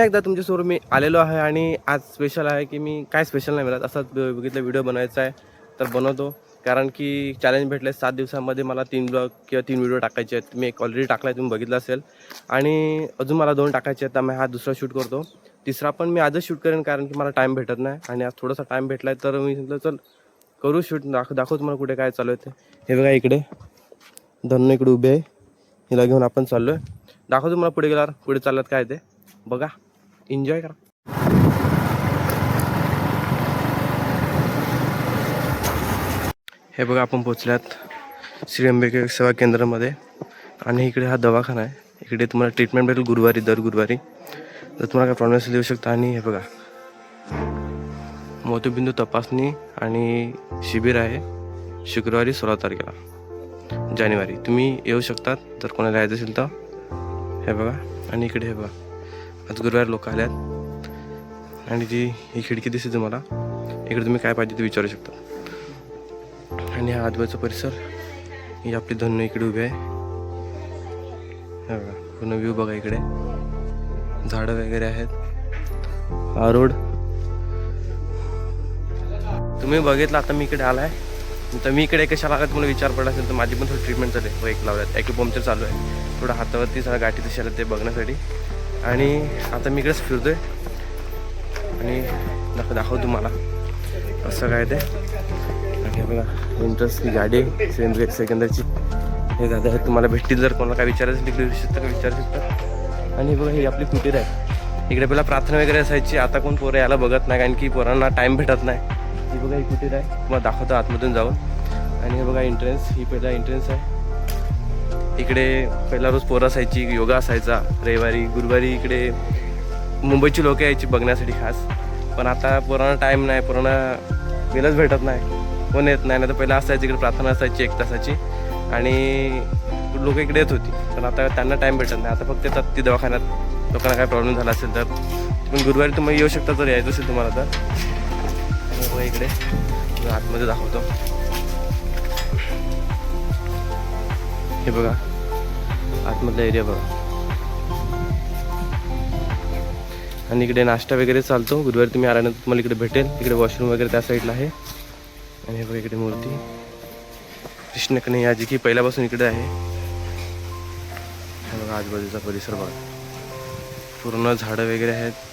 एकदा तुमच्यासमोर मी आलेलो आहे आणि आज स्पेशल आहे की मी काय स्पेशल नाही मिळत असाच बघितलं व्हिडिओ बनवायचा आहे तर बनवतो. कारण की चॅलेंज भेटले 7 दिवसांमध्ये मला 3 ब्लॉग किंवा 3 व्हिडिओ टाकायचे आहेत. मी एक ऑलरेडी टाकला आहे, तुम्ही बघितलं असेल. आणि अजून मला 2 टाकायचे आहेत. त्यामुळे हा दुसरा शूट करतो. तिसरा पण मी आजच शूट करेन कारण की मला टाईम भेटत नाही आणि आज थोडासा टाईम भेटला आहे तर मी म्हटलं चल करू शूट. दाखव तुम्हाला कुठे काय चालू आहे ते. हे बघा इकडे धन्नो इकडे उभे आहे. हिला घेऊन आपण चाललो आहे. दाखवतो तुम्हाला पुढे गेल्यावर पुढे चालल्यात काय ते बघा. एन्जॉय करा. हे बघा आपण पोचल्यात श्री अंबिके सेवा केंद्रामध्ये आणि इकडे हा दवाखाना आहे. इकडे तुम्हाला ट्रीटमेंट भेटेल गुरुवारी, दर गुरुवारी. तर तुम्हाला काय प्रॉब्लेम असेल देऊ शकता. आणि हे बघा मोतीबिंदू तपासणी आणि शिबिर आहे शुक्रवारी 16 तारखेला जानेवारी. तुम्ही येऊ शकतात जर कोणाला यायचं असेल तर. हे बघा आणि इकडे हे बघा आज गुरुवारी लोक आल्यात आणि जी ही खिडकी दिसते तुम्हाला, इकडे तुम्ही काय पाहिजे ते विचारू शकता. आणि हा आजूबाजूचा परिसर, ही आपली धन्नो इकडे उभी आहे. हे बघा पूर्ण व्ह्यू बघा, इकडे झाडं वगैरे आहेत. हा रोड तुम्ही बघितला. आता मी इकडे आलाय तर मी इकडे कशाला आला तुम्हाला विचार पडला असेल तर माझी पण थोडी ट्रीटमेंट चालू आहे. एक लावल्यात, ॲक्युपंक्चर चालू आहे. थोडं हातावरती सगळं गाठी तशी आल्या ते बघण्यासाठी. आणि आता मी इकडेच फिरतोय आणि दाखव तुम्हाला असं काय ते. आणि बघा इंटरेस्टची गाडी सेकंदाची. हे दादा हे तुम्हाला भेटतील जर कोणाला काय विचारायचं तिकडे विचारू शकतात. आणि बघा ही आपली कुटीर आहे. इकडे पहिला प्रार्थना वगैरे असायची, आता कोण पोरं यायला बघत नाही कारण की पोरांना टाईम भेटत नाही. ही बघा ही कुटीर आहे, मग दाखवतो आतमधून जाऊन. आणि हे बघा एंट्रन्स, ही पहिला एंट्रन्स आहे. इकडे पहिला रोज पोरं असायची, योगा असायचा रविवारी गुरुवारी. इकडे मुंबईची लोक यायची बघण्यासाठी खास. पण आता पोरांना टाईम नाही, पोरांना वेळच भेटत नाही, कोण येत नाही. तर पहिला असायची इकडे प्रार्थना असायची 1 तासाची आणि लोक इकडे येत होती. पण आता त्यांना टाईम भेटत नाही. आता फक्त येतात ती दवाखान्यात लोकांना काय प्रॉब्लेम झाला असेल तर. पण गुरुवारी तुम्ही येऊ शकता जर यायचं असेल तुम्हाला तर. इकडे आतमध्ये दाखवतो. हे बघा आतमधला एरिया बघा. आणि इकडे नाश्ता वगैरे चालतो गुरुवारी. तुम्ही आल्यानंतर तुम्हाला इकडे भेटेल. इकडे वॉशरूम वगैरे त्या साईडला आहे. आणि हे बघा इकडे मूर्ती कृष्ण कन्हैयाजी की पहिल्यापासून इकडे आहे. हे बघा आजूबाजूचा परिसर बघा, पूर्ण झाडं वगैरे आहेत.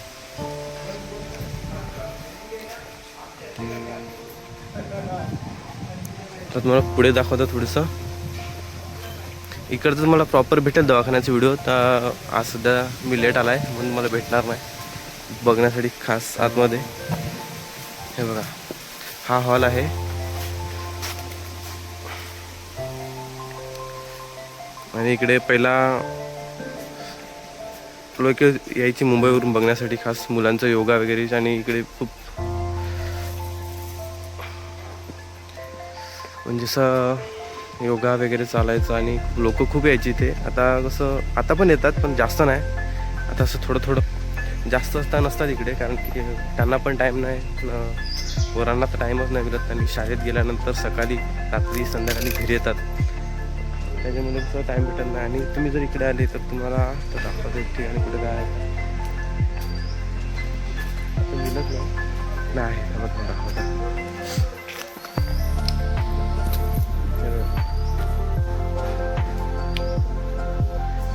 तर तुम्हाला पुढे दाखवतो थोडंसं. इकडचं मला प्रॉपर भेटेल दवाखान्याचा व्हिडिओ. तर आज सध्या मी लेट आला आहे म्हणून मला भेटणार नाही बघण्यासाठी खास आतमध्ये. हे बघा हा हॉल आहे. आणि इकडे पहिला लोक यायची मुंबईवरून बघण्यासाठी खास, मुलांचा योगा वगैरे. आणि इकडे खूप म्हणजे असं योगा वगैरे चालायचं आणि लोक खूप यायची इथे. आता कसं आता पण येतात पण जास्त नाही. आता असं थोडं जास्त नसतात इकडे कारण की त्यांना पण टाईम नाही, पोरांना तर टाईमच नाही मिळत. त्यांनी शाळेत गेल्यानंतर सकाळी रात्री संध्याकाळी घरी येतात, त्याच्यामुळे कसं टाईम भेटत नाही. आणि तुम्ही जर इकडे आले तर तुम्हाला तर दाखवतो एक ठिकाणी कुठे काय मिळत नाही. दाखवतो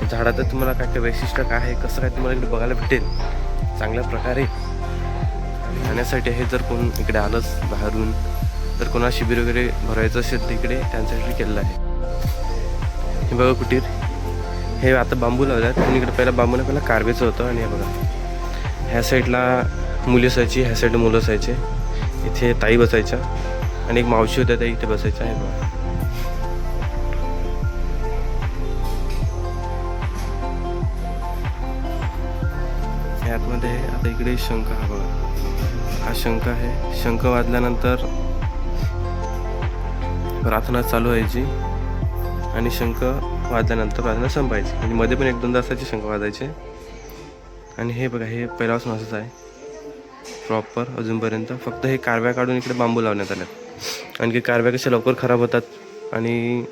झाडाचं तुम्हाला काय काय वैशिष्ट्य काय आहे, कसं काय तुम्हाला इकडे बघायला भेटेल चांगल्या प्रकारे. राहण्यासाठी आहे जर कोण इकडे आलंच बाहेरून, तर कोणाला शिबिर वगैरे भरायचं असेल तर इकडे त्यांच्यासाठी केलेलं आहे. हे बघा कुटीर, हे आता बांबू लावल्यात. आणि इकडे पहिला बांबूने पहिला कारवेचं होतं. आणि हे बघा ह्या साईडला मुली असायची, ह्या साईडला मुलं असायचे. इथे ताई बसायच्या आणि एक मावशी होत्या त्या इथे बसायच्या. हे बघा ह्यातमध्ये आता इकडे शंख, हा बघा हा शंख आहे. शंख वाजल्यानंतर प्रार्थना चालू व्हायची आणि शंख वाजल्यानंतर प्रार्थना संपायची. आणि मध्ये पण 1-2 तासाचे शंख वाजायचे. आणि हे बघा हे पहिल्यापासून असंच आहे प्रॉपर अजूनपर्यंत. फक्त हे कारव्या काढून इकडे बांबू लावण्यात आल्यात. आणखी कारव्या कशा लवकर खराब होतात आणि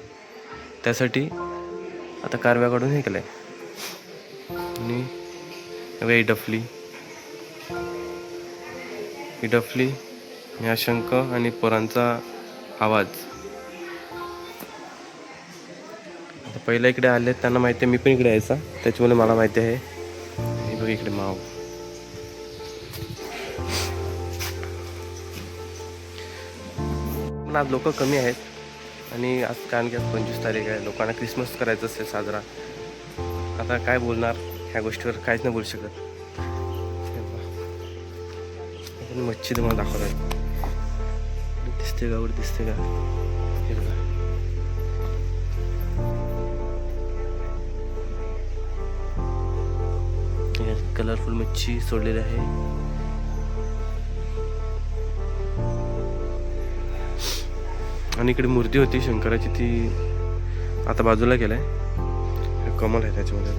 त्यासाठी आता कारव्या काढून हे केलं आहे. आणि ही डफली, ही डफली, ह्या शंख आणि पोरांचा आवाज. आता पहिला इकडे आले त्यांना माहिती आहे, मी पण इकडे यायचा त्याच्यामुळे मला माहिती आहे. हे बघ इकडे माव. पण आज लोक कमी आहेत आणि आज कारण की आज 25 तारीख आहे, लोकांना क्रिसमस करायचं असेल साजरा. आता काय बोलणार ह्या गोष्टीवर, काहीच नाही बोलू शकत. आपण मच्छी तुम्हाला दाखवत आहे, दिसते का वर, दिसते का? हे बघा कलरफुल मच्छी सोडलेली आहे. आणि इकडे मूर्ती होती शंकराची, ती आता बाजूला गेलाय. कमल आहे त्याच्यामध्ये,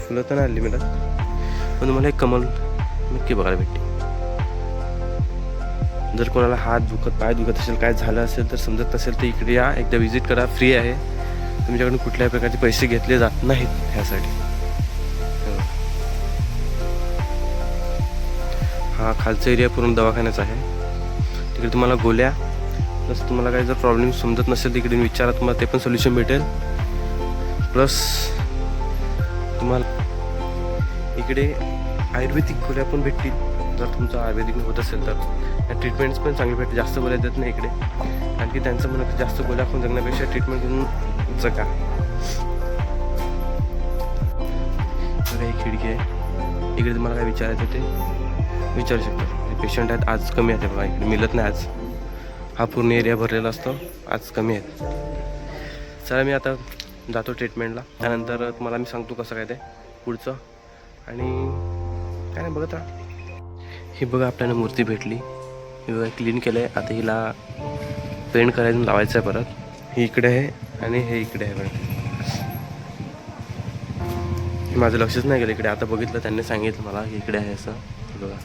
फुलं तर नाही आली मला, पण मला एक कमल नक्की बघायला भेटते. जर कोणाला हात दुखत, पाय दुखत असेल, काय झालं असेल तर समजत नसेल तर इकडे या, एकदा विजिट करा, फ्री आहे. तुमच्याकडून कुठल्याही प्रकारचे पैसे घेतले जात नाहीत ह्यासाठी. हा खालचा एरिया पूर्ण दवाखान्याचा आहे. तिकडे तुम्हाला गोळ्या प्लस तुम्हाला काही जर प्रॉब्लेम समजत नसेल तिकडे विचारा, तुम्हाला ते पण सोल्युशन भेटेल. प्लस तुम्हाला इकडे आयुर्वेदिक गोळ्या पण भेटतील जर तुमचं आयुर्वेदिक होत असेल तर. ट्रीटमेंट्स पण चांगली भेटते, जास्त गोळ्या देत नाही इकडे, कारण की त्यांचं म्हणत जास्त गोळ्या खाऊन जगण्यापेक्षा ट्रीटमेंट घेऊन जगा. ही खिडकी आहे, इकडे तुम्हाला काय विचारायचं ते विचारू शकता. पेशंट आहेत आज कमी आहेत बघा, इकडे मिळत नाही आज. हा पूर्ण एरिया भरलेला असतो, आज कमी आहेत. चला मी आता जातो ट्रीटमेंटला, त्यानंतर तुम्हाला मी सांगतो कसं काय ते पुढचं. आणि काय नाही बघत राहा. ही बघा आपल्याला मूर्ती भेटली, ही बघा क्लीन केलं आहे. आता हिला पेंट करायचं, लावायचं आहे परत. ही इकडे आहे आणि हे इकडे आहे बघा. माझं लक्षच नाही गेलं इकडे, आता बघितलं त्यांनी सांगितलं मला की इकडे आहे असं. बघा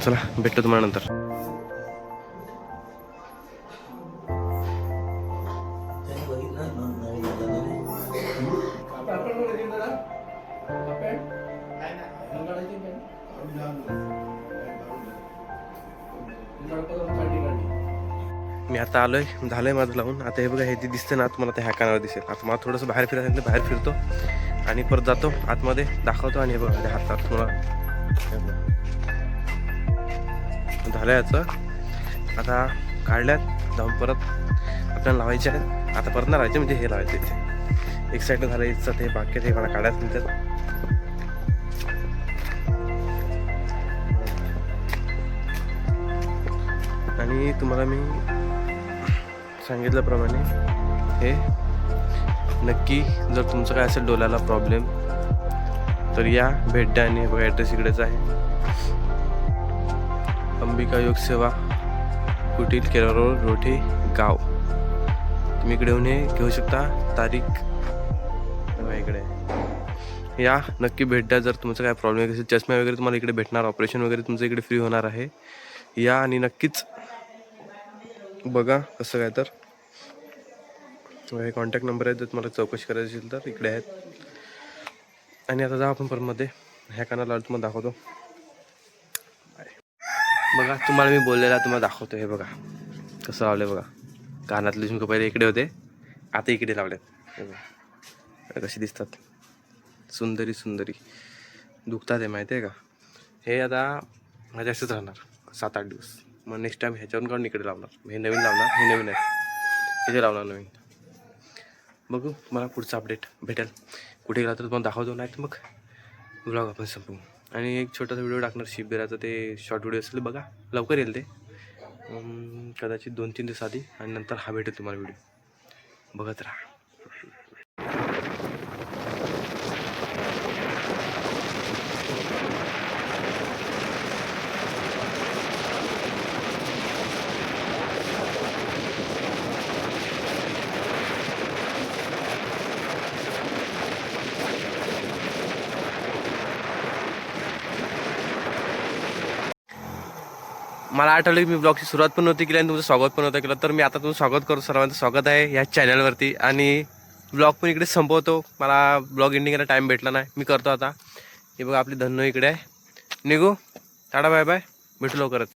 चला भेटतो तुम्हाला नंतर. मी आता आलोय, झालंय माझं लावून. आता हे बघा हे जे दिसते ना तुम्हाला, ते ह्या कानावर दिसेल. आता मला थोडंसं बाहेर फिरायचं, बाहेर फिरतो आणि परत जातो आतमध्ये, दाखवतो. आणि हे बघा त्या हातात तुम्हाला झालं याचं. आता काढल्यात, जाऊन परत आपल्याला लावायचे आहेत. आता परत नाही लावायचे, म्हणजे हे लावायचे इथे. एक साईडला झालं इथचं, ते बाकी ते मला काढायचं म्हणतात. आणि तुम्हाला मी सांगितल्याप्रमाणे हे नक्की, जर तुमचं काय असेल डोळ्याला प्रॉब्लेम तर या, भेट द्या. आणि बघा ॲड्रेस इकडेच आहे, अंबिका योग सेवा, कुटील, केरळ, रोठे गाव. तुम्ही इकडे येऊन हे घेऊ शकता. तारीख इकडे या, नक्की भेट द्या. जर तुमचं काय प्रॉब्लेम असेल, चष्मा वगैरे तुम्हाला इकडे भेटणार, ऑपरेशन वगैरे तुमचं इकडे फ्री होणार आहे. या आणि नक्कीच बघा कसं काय. तर हे कॉन्टॅक्ट नंबर आहे, जर तुम्हाला चौकशी करायची असेल तर इकडे आहेत. आणि आता जा आपण परमध्ये, ह्या कानाला तुम्हाला दाखवतो. बघा तुम्हाला मी बोललेला तुम्हाला दाखवतो. हे बघा कसं लावलं बघा, कानातले झुमके पहिले इकडे होते, आता इकडे लावलेत. हे बघा कशी दिसतात, सुंदरी सुंदरी. दुखतात हे माहिती आहे का. हे आता माझ्या असंच राहणार 7-8 दिवस. मग नेक्स्ट टाइम ह्याच्यावरून काढून इकडे लावणार. हे नवीन लावणार, हे नवीन आहे, इथे लावणार नवीन. बघू मला पुढचं अपडेट भेटेल, कुठे गेला तर तुम्हाला दाखवतो. नाही तर मग ब्लॉग आपण संपवू. आणि एक छोटासा व्हिडिओ टाकणार शिबिराचा, ते शॉर्ट व्हिडिओ असेल बघा, लवकर येईल ते, कदाचित 2-3 दिवस आधी. आणि नंतर हा भेटेल तुम्हाला व्हिडिओ, बघत राहा. मला आठवलं की मी ब्लॉगची सुरुवात पण नव्हती केली आणि तुमचं स्वागत पण नव्हतं केलं. तर मी आता तुमचं स्वागत करू. सर्वांचं स्वागत आहे या चॅनलवरती. आणि ब्लॉग पण इकडे संपवतो. मला ब्लॉग एंडिंग करायला टाईम भेटला नाही, मी करतो आता. हे बघा आपली धन्नो इकडे आहे. निघू, टाटा बाय बाय, भेटू लवकरच.